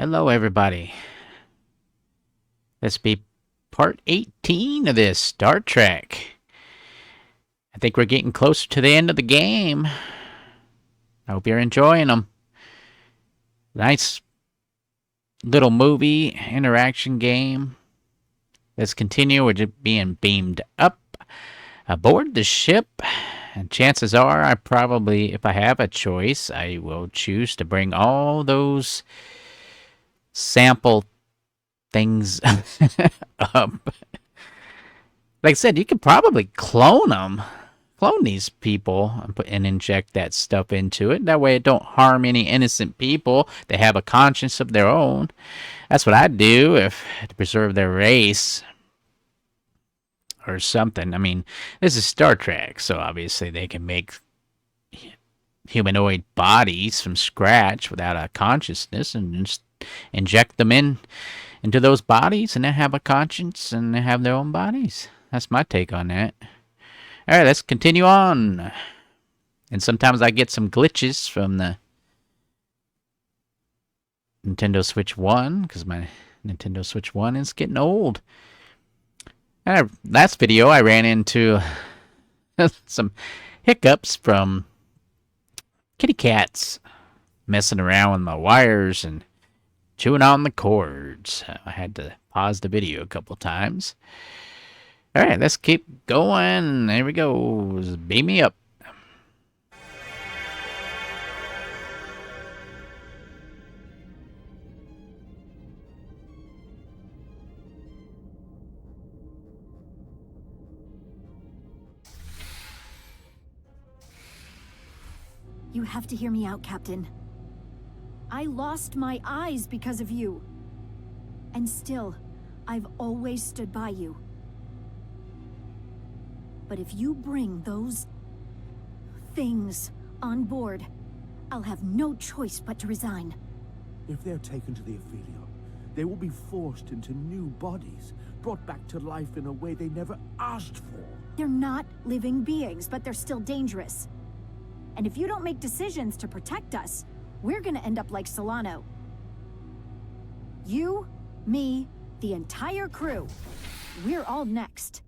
Hello, everybody. This be part 18 of this Star Trek. I think we're getting closer to the end of the game. I hope you're enjoying them. Nice little movie interaction game. Let's continue. We're just being beamed up aboard the ship. And chances are, I probably, if I have a choice, I will choose to bring all those sample things up. Like I said, you could probably clone them, clone these people, and inject that stuff into it. That way, it don't harm any innocent people. They have a conscience of their own. That's what I'd do if to preserve their race or something. I mean, this is Star Trek, so obviously they can make humanoid bodies from scratch without a consciousness and just inject them into those bodies, and they have a conscience and they have their own bodies. That's my take on that. All right, let's continue on. And sometimes I get some glitches from the Nintendo Switch 1 because my Nintendo Switch 1 is getting old. Last video, I ran into some hiccups from kitty cats messing around with my wires and chewing on the cords. I had to pause the video a couple times. All right, let's keep going. There we go. Beam me up. You have to hear me out, Captain. I lost my eyes because of you. And still, I've always stood by you. But if you bring those things on board, I'll have no choice but to resign. If they're taken to the Aphelion, they will be forced into new bodies, brought back to life in a way they never asked for. They're not living beings, but they're still dangerous. And if you don't make decisions to protect us, we're gonna end up like Solano. You, me, the entire crew. We're all next.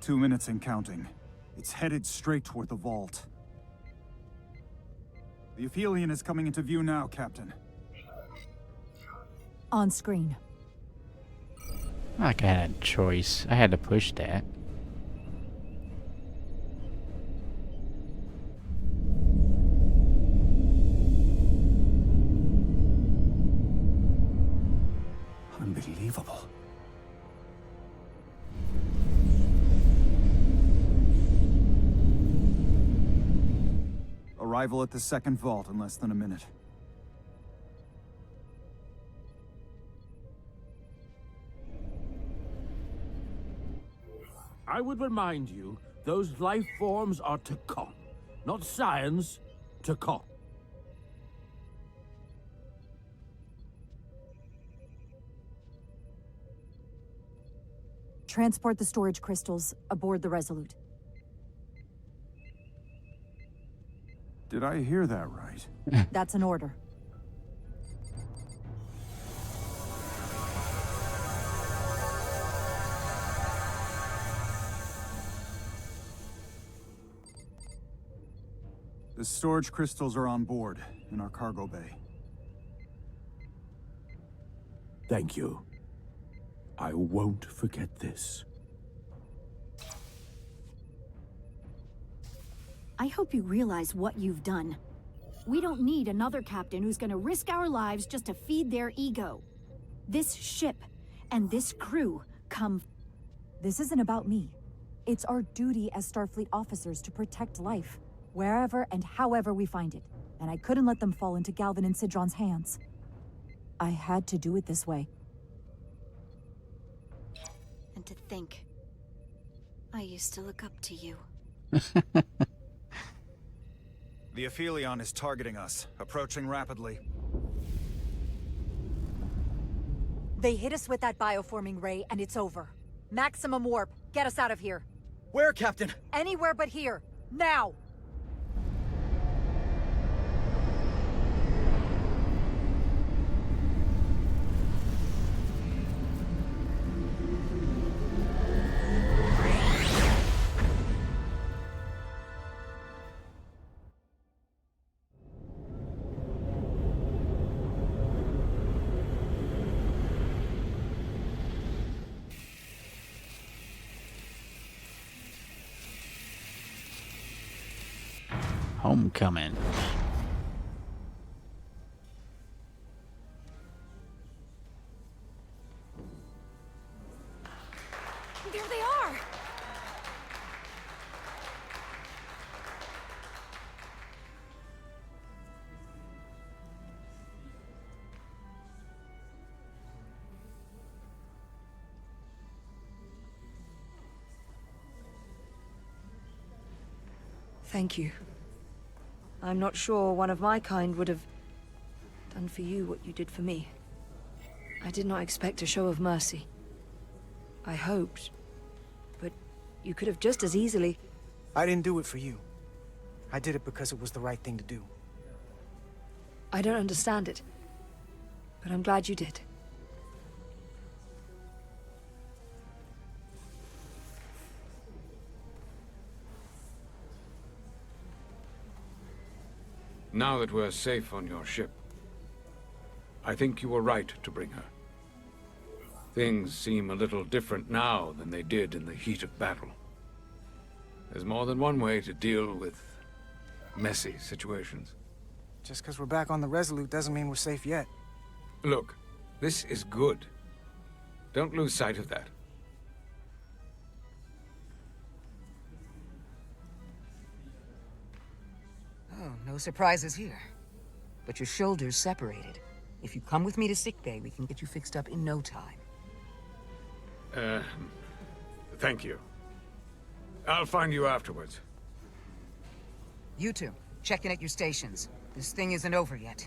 Two minutes and counting. It's headed straight toward the vault. The Aphelion is coming into view now, Captain. On screen. Like I had a choice. I had to push that. Unbelievable. Arrival at the second vault in less than a minute. I would remind you, those life forms are to come. Not science, to come. Transport the storage crystals aboard the Resolute. Did I hear that right? That's an order. The storage crystals are on board in our cargo bay. Thank you. I won't forget this. I hope you realize what you've done. We don't need another captain who's gonna risk our lives just to feed their ego. This ship and this crew come... This isn't about me. It's our duty as Starfleet officers to protect life, wherever and however we find it. And I couldn't let them fall into Galvin and Sidron's hands. I had to do it this way. And to think, I used to look up to you. The Aphelion is targeting us, approaching rapidly. They hit us with that bioforming ray and it's over. Maximum warp. Get us out of here. Where, Captain? Anywhere but here. Now! Homecoming. There they are! Thank you. I'm not sure one of my kind would have done for you what you did for me. I did not expect a show of mercy. I hoped, but you could have just as easily... I didn't do it for you. I did it because it was the right thing to do. I don't understand it, but I'm glad you did. Now that we're safe on your ship, I think you were right to bring her. Things seem a little different now than they did in the heat of battle. There's more than one way to deal with messy situations. Just because we're back on the Resolute doesn't mean we're safe yet. Look, this is good. Don't lose sight of that. Oh, no surprises here. But your shoulder's separated. If you come with me to sickbay, we can get you fixed up in no time. Thank you. I'll find you afterwards. You two, check in at your stations. This thing isn't over yet.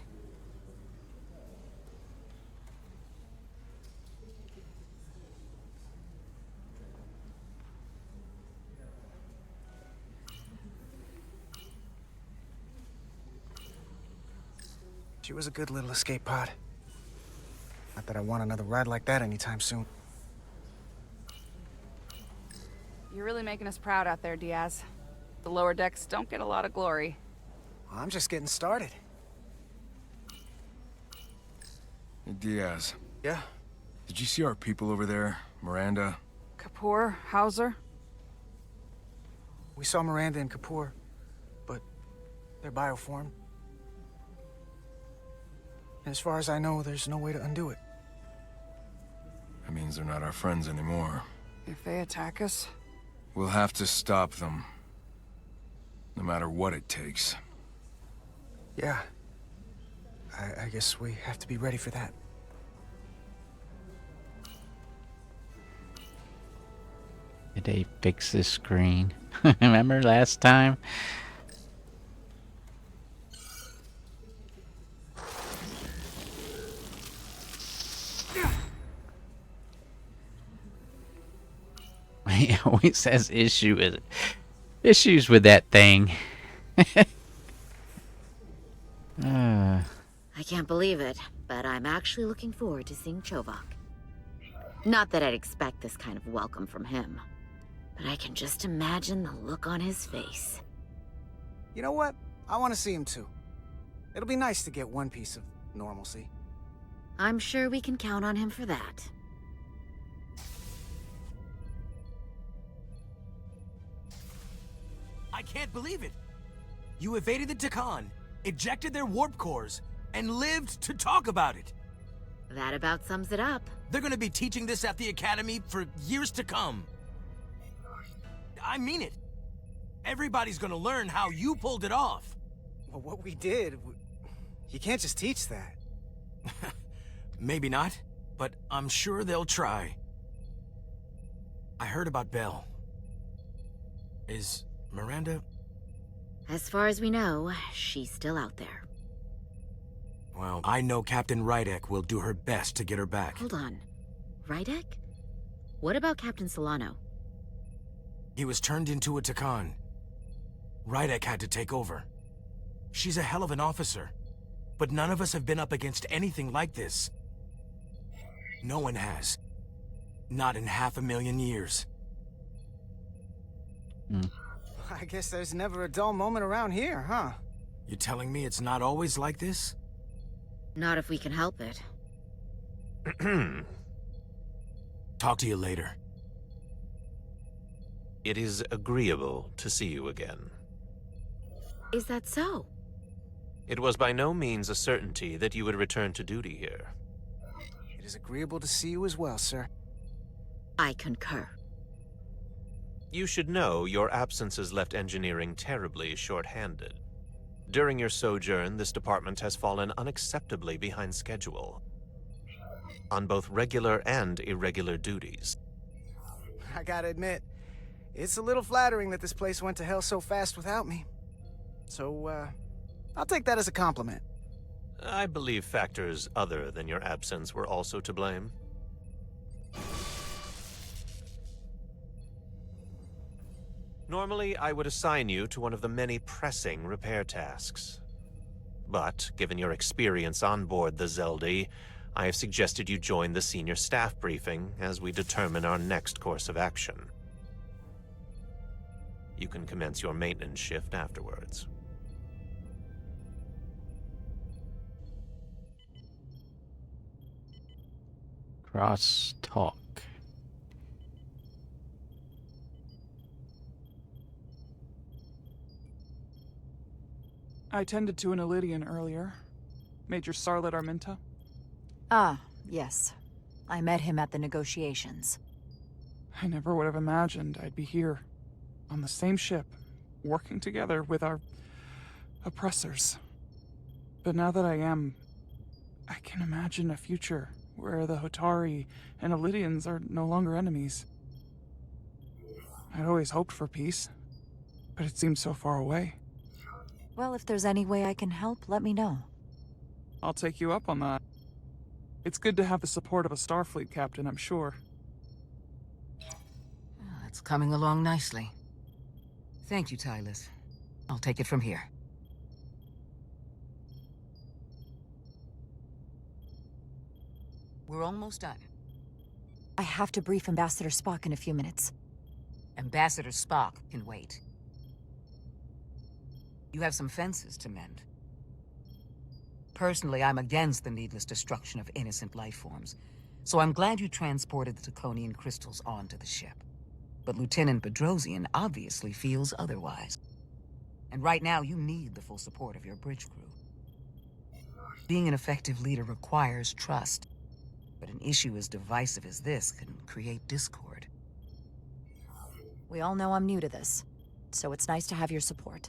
She was a good little escape pod. Not that I want another ride like that anytime soon. You're really making us proud out there, Diaz. The lower decks don't get a lot of glory. Well, I'm just getting started. Hey, Diaz. Yeah? Did you see our people over there? Miranda? Kapoor, Hauser? We saw Miranda and Kapoor, but they're bioformed. And as far as I know, there's no way to undo it. That means they're not our friends anymore. If they attack us? We'll have to stop them. No matter what it takes. Yeah. I guess we have to be ready for that. Did they fix this screen? Remember last time? He always has issues with that thing. I can't believe it, but I'm actually looking forward to seeing Chovak. Not that I'd expect this kind of welcome from him, but I can just imagine the look on his face. You know what? I want to see him too. It'll be nice to get one piece of normalcy. I'm sure we can count on him for that. I can't believe it! You evaded the Takan, ejected their warp cores, and lived to talk about it! That about sums it up. They're gonna be teaching this at the Academy for years to come. I mean it. Everybody's gonna learn how you pulled it off. Well, what we did, you can't just teach that. Maybe not, but I'm sure they'll try. I heard about Belle. Is Miranda? As far as we know, she's still out there. Well, I know Captain Rydek will do her best to get her back. Hold on. Rydek? What about Captain Solano? He was turned into a Takan. Rydek had to take over. She's a hell of an officer, but none of us have been up against anything like this. No one has. Not in 500,000 years. I guess there's never a dull moment around here, huh? You telling me it's not always like this? Not if we can help it. Talk to you later. It is agreeable to see you again. Is that so? It was by no means a certainty that you would return to duty here. It is agreeable to see you as well, sir. I concur. You should know your absence has left engineering terribly short-handed. During your sojourn, this department has fallen unacceptably behind schedule on both regular and irregular duties. I gotta admit, it's a little flattering that this place went to hell so fast without me. So, I'll take that as a compliment. I believe factors other than your absence were also to blame. Normally, I would assign you to one of the many pressing repair tasks. But, given your experience on board the Zeldi, I have suggested you join the senior staff briefing as we determine our next course of action. You can commence your maintenance shift afterwards. Cross talk. I tended to an Elydian earlier. Major Sarlet Arminta. Ah, yes. I met him at the negotiations. I never would have imagined I'd be here, on the same ship, working together with our oppressors. But now that I am, I can imagine a future where the Hotari and Elydians are no longer enemies. I'd always hoped for peace, but it seemed so far away. Well, if there's any way I can help, let me know. I'll take you up on that. It's good to have the support of a Starfleet captain, I'm sure. It's coming along nicely. Thank you, Tylus. I'll take it from here. We're almost done. I have to brief Ambassador Spock in a few minutes. Ambassador Spock can wait. You have some fences to mend. Personally, I'm against the needless destruction of innocent life forms, so I'm glad you transported the Taconian crystals onto the ship. But Lieutenant Bedrosian obviously feels otherwise. And right now, you need the full support of your bridge crew. Being an effective leader requires trust, but an issue as divisive as this can create discord. We all know I'm new to this, so it's nice to have your support.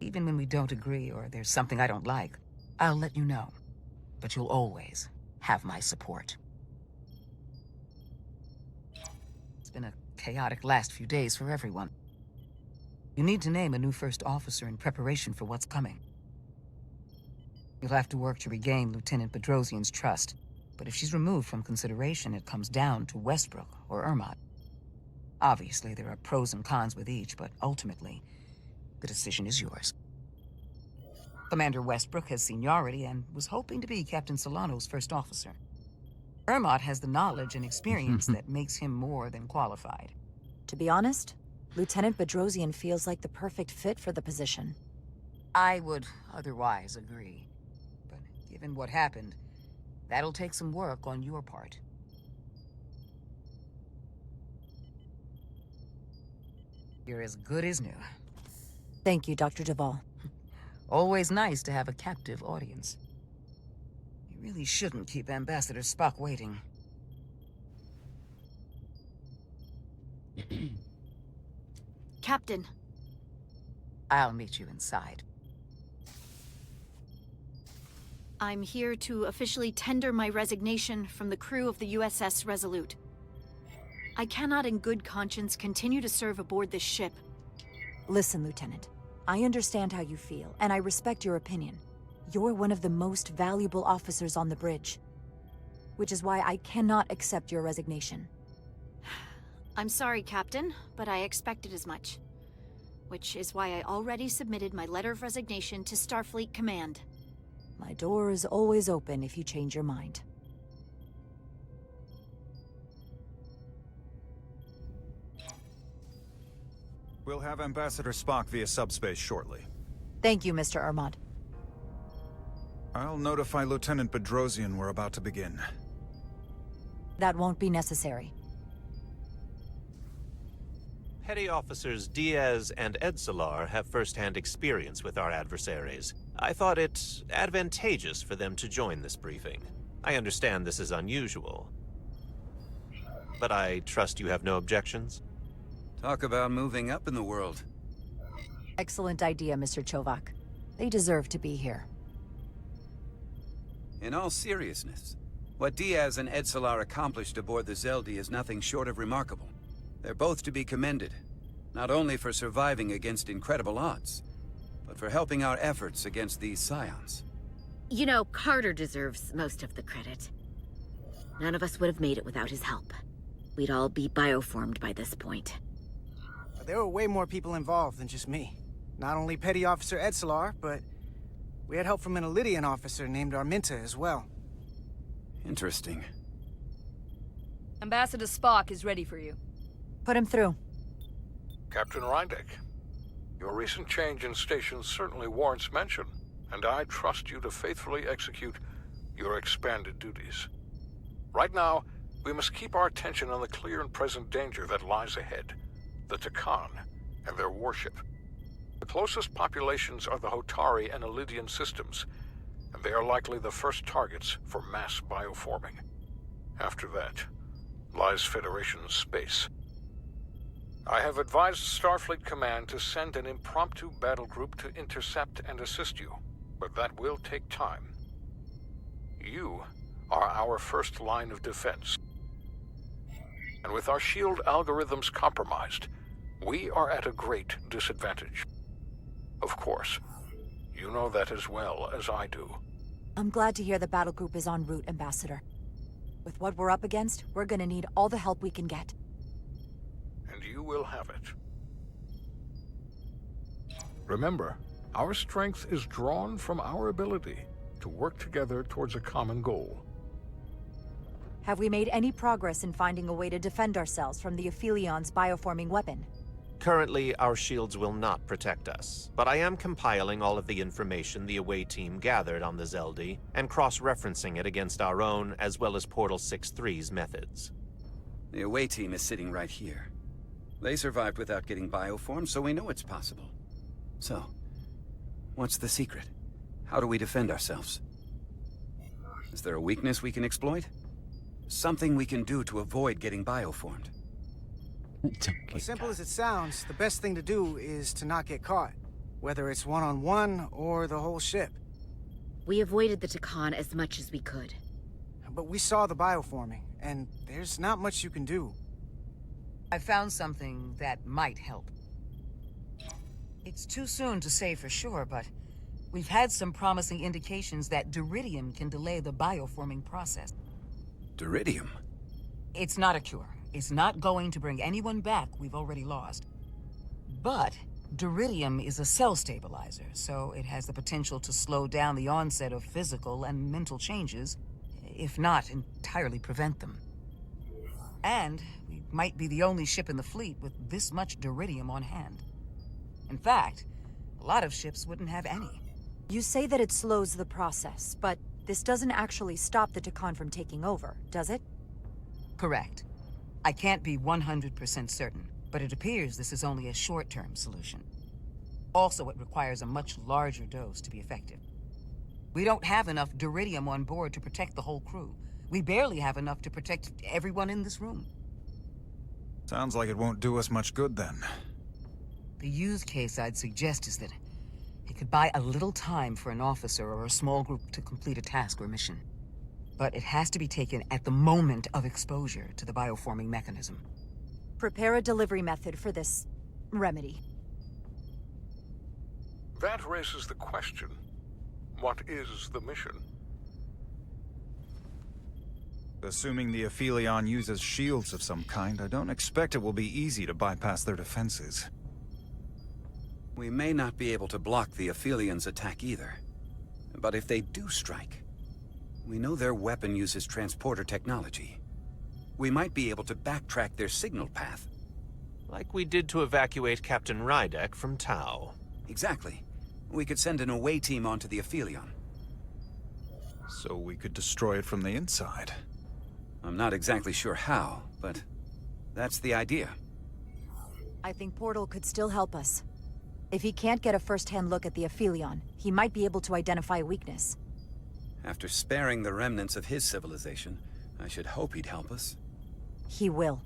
Even when we don't agree or there's something I don't like, I'll let you know. But you'll always have my support. It's been a chaotic last few days for everyone. You need to name a new first officer in preparation for what's coming. You'll have to work to regain Lieutenant Bedrosian's trust, but if she's removed from consideration, it comes down to Westbrook or Ermot. Obviously, there are pros and cons with each, but ultimately, the decision is yours. Commander Westbrook has seniority and was hoping to be Captain Solano's first officer. Ermot has the knowledge and experience that makes him more than qualified. To be honest, Lieutenant Bedrosian feels like the perfect fit for the position. I would otherwise agree. But given what happened, that'll take some work on your part. You're as good as new. Thank you, Dr. Duvall. Always nice to have a captive audience. You really shouldn't keep Ambassador Spock waiting. Captain. I'll meet you inside. I'm here to officially tender my resignation from the crew of the USS Resolute. I cannot in good conscience continue to serve aboard this ship. Listen, Lieutenant. I understand how you feel, and I respect your opinion. You're one of the most valuable officers on the bridge, which is why I cannot accept your resignation. I'm sorry, Captain, but I expected as much. Which is why I already submitted my letter of resignation to Starfleet Command. My door is always open if you change your mind. We'll have Ambassador Spock via subspace shortly. Thank you, Mr. Armand. I'll notify Lieutenant Bedrosian we're about to begin. That won't be necessary. Petty Officers Diaz and Edsalar have first-hand experience with our adversaries. I thought it advantageous for them to join this briefing. I understand this is unusual, but I trust you have no objections? Talk about moving up in the world. Excellent idea, Mr. Chovak. They deserve to be here. In all seriousness, what Diaz and Edsalar accomplished aboard the Zeldi is nothing short of remarkable. They're both to be commended, not only for surviving against incredible odds, but for helping our efforts against these scions. You know, Carter deserves most of the credit. None of us would have made it without his help. We'd all be bioformed by this point. There were way more people involved than just me. Not only Petty Officer Edsalar, but we had help from an Elydian officer named Arminta as well. Interesting. Ambassador Spock is ready for you. Put him through. Captain Reindeck, your recent change in station certainly warrants mention, and I trust you to faithfully execute your expanded duties. Right now, we must keep our attention on the clear and present danger that lies ahead, the Takan and their warship. The closest populations are the Hotari and Elydian systems, and they are likely the first targets for mass bioforming. After that, lies Federation space. I have advised Starfleet Command to send an impromptu battle group to intercept and assist you, but that will take time. You are our first line of defense. And with our shield algorithms compromised, we are at a great disadvantage. Of course, you know that as well as I do. I'm glad to hear the battle group is en route, Ambassador. With what we're up against, we're gonna need all the help we can get. And you will have it. Remember, our strength is drawn from our ability to work together towards a common goal. Have we made any progress in finding a way to defend ourselves from the Aphilion's bioforming weapon? Currently, our shields will not protect us, but I am compiling all of the information the away team gathered on the Zeldi and cross-referencing it against our own as well as Portal 6-3's methods. The away team is sitting right here. They survived without getting bioformed, so we know it's possible. So, what's the secret? How do we defend ourselves? Is there a weakness we can exploit? Something we can do to avoid getting bioformed? As simple as it sounds, the best thing to do is to not get caught. Whether it's one-on-one or the whole ship. We avoided the Takan as much as we could. But we saw the bioforming, and there's not much you can do. I found something that might help. It's too soon to say for sure, but we've had some promising indications that Duridium can delay the bioforming process. Duridium? It's not a cure. It's not going to bring anyone back we've already lost. But Duridium is a cell stabilizer, so it has the potential to slow down the onset of physical and mental changes, if not entirely prevent them. And we might be the only ship in the fleet with this much Duridium on hand. In fact, a lot of ships wouldn't have any. You say that it slows the process, but this doesn't actually stop the Takan from taking over, does it? Correct. I can't be 100% certain, but it appears this is only a short-term solution. Also, it requires a much larger dose to be effective. We don't have enough Duridium on board to protect the whole crew. We barely have enough to protect everyone in this room. Sounds like it won't do us much good then. The use case I'd suggest is that it could buy a little time for an officer or a small group to complete a task or mission. But it has to be taken at the moment of exposure to the bioforming mechanism. Prepare a delivery method for this remedy. That raises the question, what is the mission? Assuming the Aphelion uses shields of some kind, I don't expect it will be easy to bypass their defenses. We may not be able to block the Aphelions' attack either. But if they do strike, we know their weapon uses transporter technology. We might be able to backtrack their signal path. Like we did to evacuate Captain Rydek from Tau. Exactly. We could send an away team onto the Aphelion. So we could destroy it from the inside. I'm not exactly sure how, but that's the idea. I think Portal could still help us. If he can't get a first-hand look at the Aphelion, he might be able to identify a weakness. After sparing the remnants of his civilization, I should hope he'd help us. He will.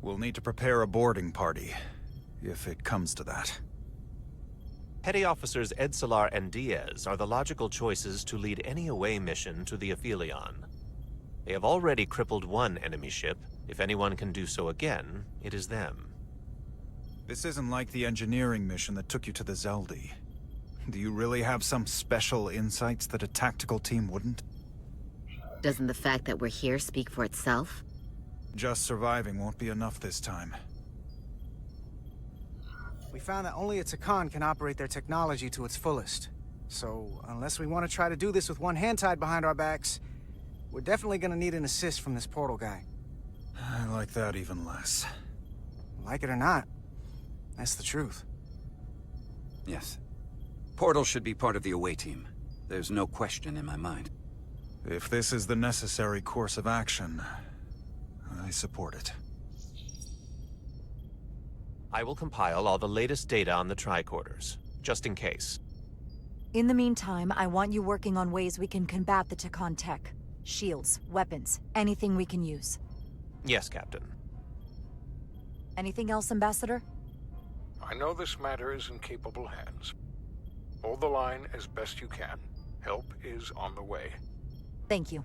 We'll need to prepare a boarding party, if it comes to that. Petty Officers Edsalar and Diaz are the logical choices to lead any away mission to the Aphelion. They have already crippled one enemy ship. If anyone can do so again, it is them. This isn't like the engineering mission that took you to the Zeldi. Do you really have some special insights that a tactical team wouldn't? Doesn't the fact that we're here speak for itself? Just surviving won't be enough this time. We found that only a Takan can operate their technology to its fullest. So, unless we want to try to do this with one hand tied behind our backs, we're definitely gonna need an assist from this portal guy. I like that even less. Like it or not, that's the truth. Yes. Portal should be part of the away team. There's no question in my mind. If this is the necessary course of action, I support it. I will compile all the latest data on the tricorders, just in case. In the meantime, I want you working on ways we can combat the Takan tech. Shields, weapons, anything we can use. Yes, Captain. Anything else, Ambassador? I know this matter is in capable hands. Hold the line as best you can. Help is on the way. Thank you.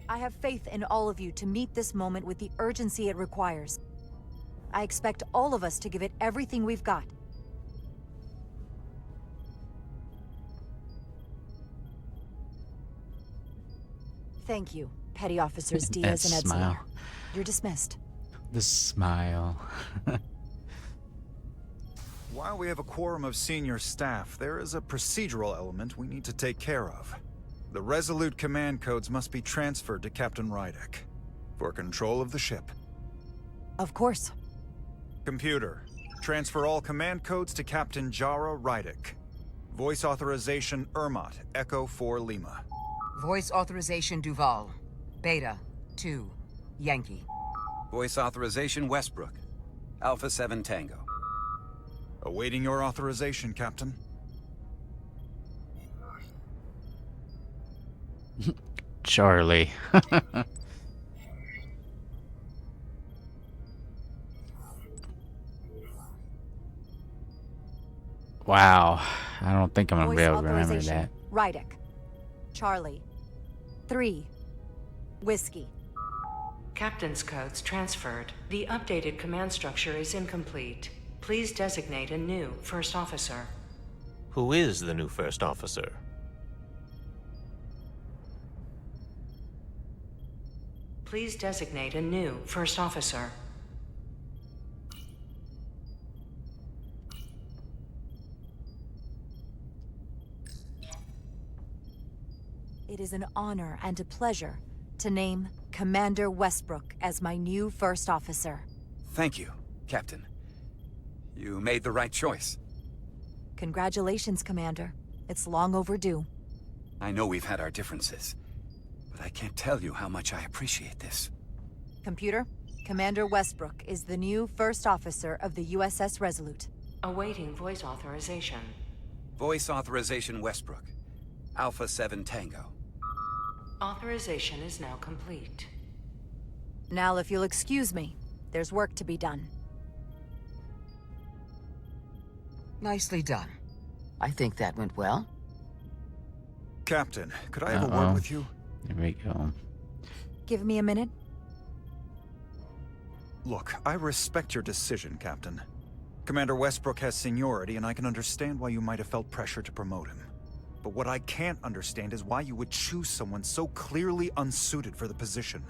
I have faith in all of you to meet this moment with the urgency it requires. I expect all of us to give it everything we've got. Thank you, Petty Officers Diaz and Edsalar. Smile. You're dismissed. The smile. While we have a quorum of senior staff, there is a procedural element we need to take care of. The Resolute command codes must be transferred to Captain Rydek for control of the ship. Of course. Computer, transfer all command codes to Captain Jara Rydek. Voice authorization Ermot, Echo 4 Lima. Voice authorization Duval. Beta 2 Yankee. Voice authorization Westbrook, Alpha 7 Tango. Awaiting your authorization, Captain. Charlie. Wow. I don't think I'm going to be able to remember that. Rydek. Charlie. 3. Whiskey. Captain's codes transferred. The updated command structure is incomplete. Please designate a new first officer. Who is the new first officer? Please designate a new first officer. It is an honor and a pleasure to name Commander Westbrook as my new first officer. Thank you, Captain. You made the right choice. Congratulations, Commander. It's long overdue. I know we've had our differences, but I can't tell you how much I appreciate this. Computer, Commander Westbrook is the new first officer of the USS Resolute. Awaiting voice authorization. Voice authorization Westbrook, Alpha 7 Tango. Authorization is now complete. Now, if you'll excuse me, there's work to be done. Nicely done. I think that went well. Captain, could I have a word with you? There we go. give me a minute? Look, I respect your decision, Captain. Commander Westbrook has seniority, and I can understand why you might have felt pressure to promote him. But what I can't understand is why you would choose someone so clearly unsuited for the position.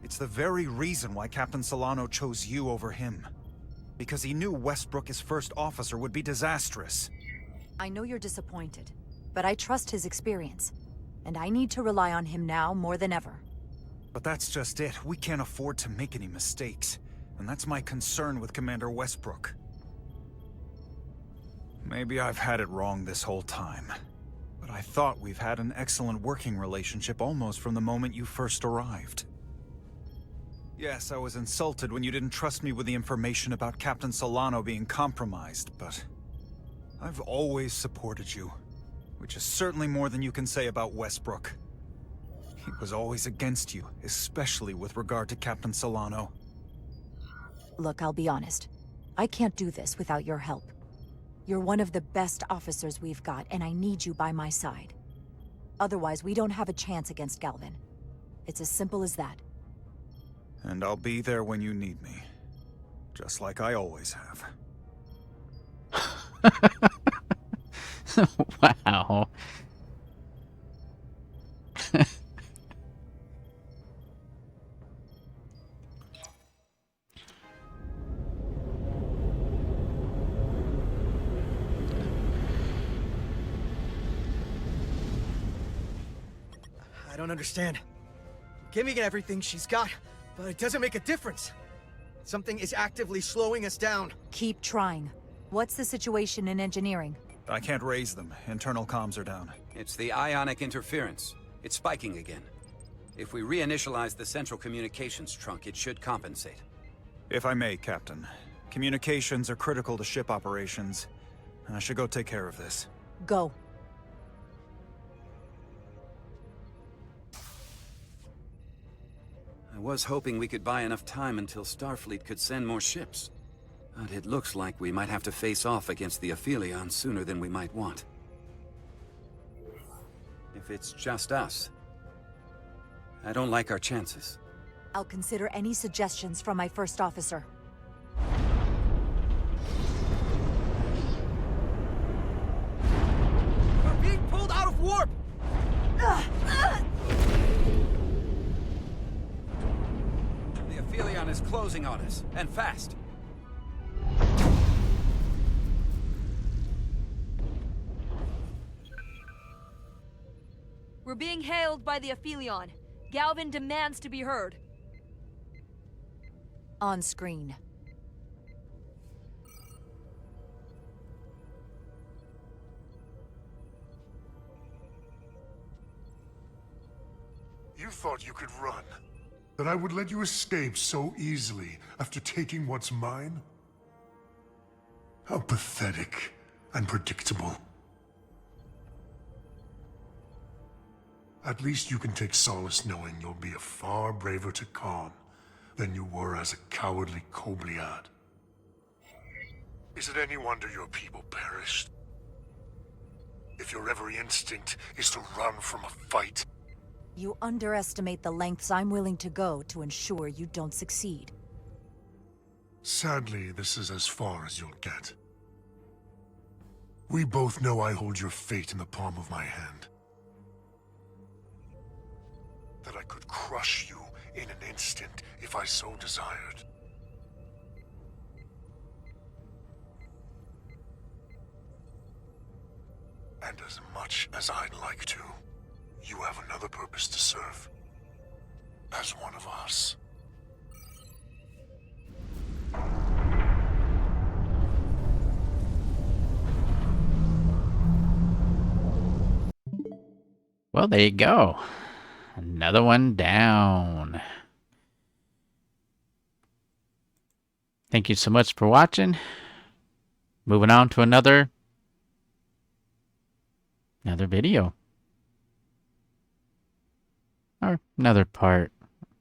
It's the very reason why Captain Solano chose you over him. Because he knew Westbrook as first officer would be disastrous. I know you're disappointed, but I trust his experience. And I need to rely on him now more than ever. But that's just it. We can't afford to make any mistakes. And that's my concern with Commander Westbrook. Maybe I've had it wrong this whole time. But I thought we've had an excellent working relationship almost from the moment you first arrived. Yes, I was insulted when you didn't trust me with the information about Captain Solano being compromised, but I've always supported you, which is certainly more than you can say about Westbrook. He was always against you, especially with regard to Captain Solano. Look, I'll be honest. I can't do this without your help. You're one of the best officers we've got, and I need you by my side. Otherwise, we don't have a chance against Galvin. It's as simple as that. And I'll be there when you need me. Just like I always have. Wow. I don't understand. Giving everything she's got, but it doesn't make a difference. Something is actively slowing us down. Keep trying. What's the situation in engineering? I can't raise them. Internal comms are down. It's the ionic interference. It's spiking again. If we reinitialize the central communications trunk, it should compensate. If I may, Captain. Communications are critical to ship operations. I should go take care of this. Go. I was hoping we could buy enough time until Starfleet could send more ships. But it looks like we might have to face off against the Aphelion sooner than we might want. If it's just us, I don't like our chances. I'll consider any suggestions from my first officer. We're being pulled out of warp! The Aphelion is closing on us, and fast. We're being hailed by the Aphelion. Galvin demands to be heard. On screen. You thought you could run? That I would let you escape so easily after taking what's mine? How pathetic and predictable. At least you can take solace knowing you'll be a far braver Takan than you were as a cowardly Kobliad. Is it any wonder your people perished? If your every instinct is to run from a fight? You underestimate the lengths I'm willing to go to ensure you don't succeed. Sadly, this is as far as you'll get. We both know I hold your fate in the palm of my hand. That I could crush you in an instant if I so desired. And as much as I'd like to, you have another purpose to serve. As one of us. Well, there you go. Another one down. Thank you so much for watching. Moving on to another video. Or another part.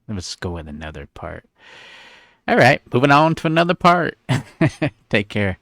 Let's go with another part. Alright, moving on to another part. Take care.